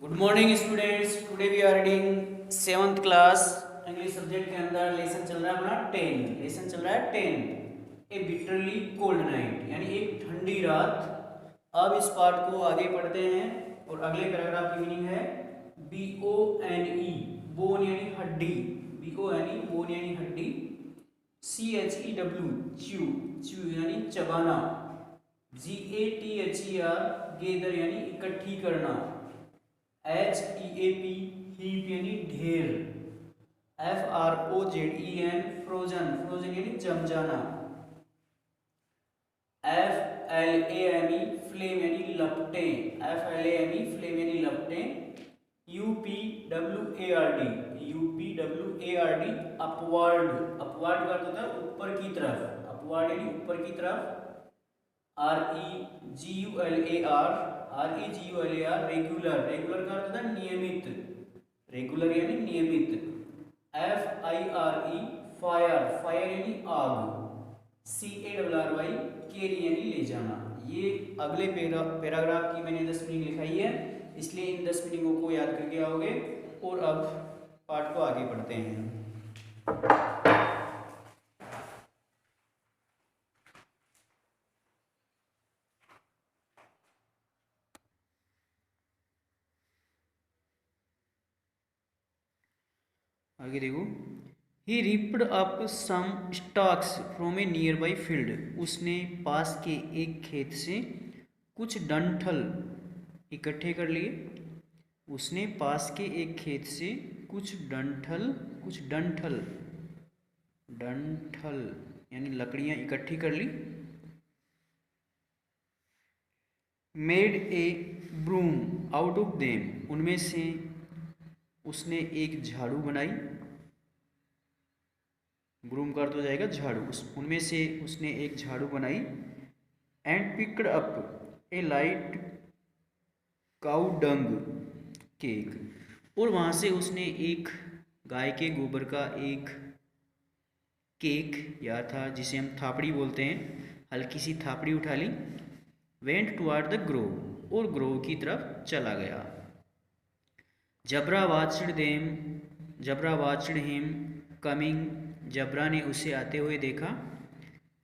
Good morning students. Today we are reading 7th class English subject के अंदर lesson चल रहा है अपना 10। लेसन चल रहा है 10 ए बिटरली कोल्ड नाइट, यानी एक ठंडी रात। अब इस पार्ट को आगे पढ़ते हैं और अगले पैराग्राफ की मीनिंग है BONE, बोन यानी हड्डी, BONE बोन यानी हड्डी, CHEW च्यू, च्यू यानी चबाना, GATHER गेदर यानी इकट्ठी करना, HEAP हीप यानी ढेर, FROZEN फ्रोजन, फ्रोजन यानी जम जाना, FLAME फ्लेम यानी लपटें, FLAME फ्लेम यानी लपटें, UPWARD अपवर्ड, अपवर्ड का अर्थ होता है ऊपर की तरफ, अपवर्ड यानी ऊपर की तरफ, REGULAR रेगुलर, रेगुलर का अर्थ होता है नियमित, रेगुलर यानी नियमित, FIRE फायर, फायर यानी आग, CARRY केरी यानी ले जाना। ये अगले पैराग्राफ की मैंने 10 मीनिंग लिखाई है, इसलिए इन 10 मीनिंगों को याद करके आओगे। और अब पाठ को आगे पढ़ते हैं। आगे देखो, he ripped up some stalks from a nearby field, उसने पास के एक खेत से कुछ डंठल इकट्ठे कर लिए। उसने पास के एक खेत से कुछ डंठल डंठल यानी लकड़ियां इकट्ठी कर ली। Made a broom out of them, उनमें से उसने एक झाड़ू बनाई। ब्रूम का अर्थ हो जाएगा झाड़ू, उनमें से उसने एक झाड़ू बनाई। And picked up A light cow dung cake, और वहाँ से उसने एक गाय के गोबर का एक केक या था जिसे हम थापड़ी बोलते हैं, हल्की सी थापड़ी उठा ली। वेंट टुवर्ड द ग्रोव, और ग्रोव की तरफ चला गया। Jabra watched him coming, Jabra ने उसे आते हुए देखा।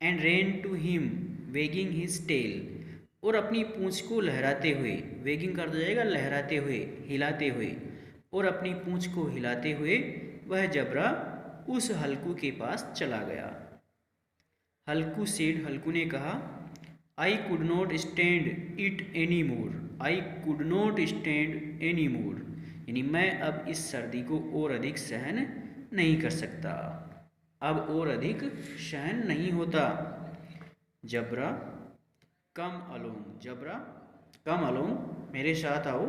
And ran to him wagging his tail, और अपनी पूंछ को लहराते हुए, वेगिंग कर जाएगा लहराते हुए, हिलाते हुए, और अपनी पूंछ को हिलाते हुए वह जबरा उस हल्कू के पास चला गया। हल्कू सेड, हल्कू ने कहा, I could not stand it any more, I could not stand any more, यानी मैं अब इस सर्दी को और अधिक सहन नहीं कर सकता, अब और अधिक सहन नहीं होता। जबरा कम अलोंग, जबरा कम अलोंग, मेरे साथ आओ।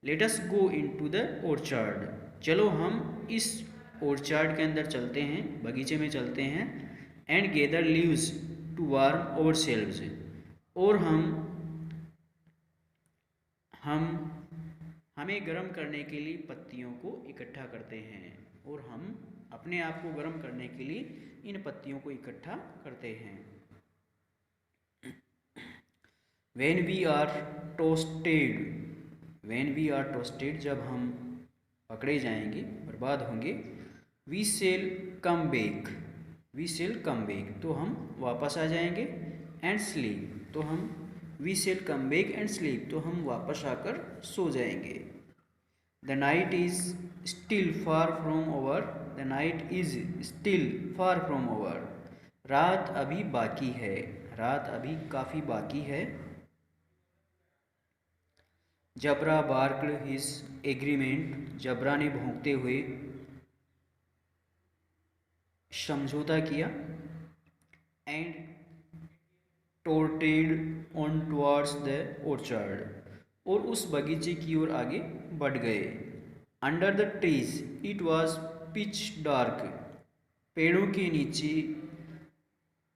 Let us go into the orchard, चलो हम इस ऑर्चार्ड के अंदर चलते हैं, बगीचे में चलते हैं। And gather leaves to warm ourselves, और हमें गर्म करने के लिए पत्तियों को इकट्ठा करते हैं, और हम अपने आप को गर्म करने के लिए इन पत्तियों को इकट्ठा करते हैं। When we are toasted, जब हम पकड़े जाएंगे, बर्बाद होंगे। We shall come back, तो हम वापस आ जाएंगे। And sleep, तो हम We shall come back and sleep, तो हम वापस आकर सो जाएंगे। The night is still far from over, the night is still far from over, रात अभी बाकी है, रात अभी काफ़ी बाकी है। जबरा बार्क्ड हिज एग्रीमेंट, जबरा ने भौंकते हुए समझौता किया। And trotted on towards the orchard, और उस बगीचे की ओर आगे बढ़ गए। Under the trees it was pitch dark, पेड़ों के नीचे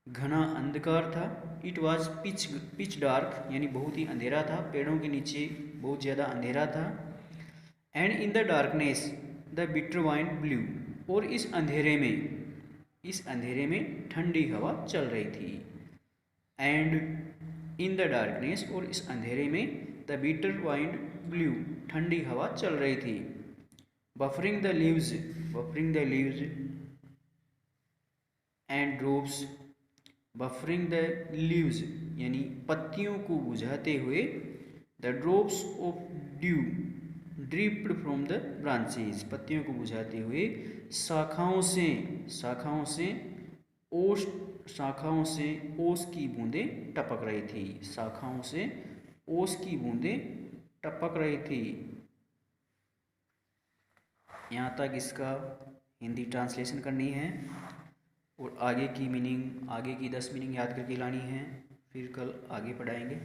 घना अंधकार था। इट वॉज पिच डार्क यानी बहुत ही अंधेरा था, पेड़ों के नीचे बहुत ज़्यादा अंधेरा था। And in the darkness the bitter wind blue, और इस अंधेरे में ठंडी हवा चल रही थी। एंड इन द डार्कनेस, और इस अंधेरे में द बीटर वाइंड ब्लू, ठंडी हवा चल रही थी। Buffering the leaves, buffering the leaves and drops, buffering the leaves यानी पत्तियों को बुझाते हुए, the drops of due dripped from the branches, पत्तियों को बुझाते हुए शाखाओं से, शाखाओं से ओस, शाखाओं से ओस की बूंदें टपक रही थी, शाखाओं से ओस की बूंदें टपक रही थी। यहाँ तक इसका हिंदी ट्रांसलेशन करनी है और आगे की मीनिंग, आगे की 10 मीनिंग याद करके लानी है, फिर कल आगे पढ़ाएंगे।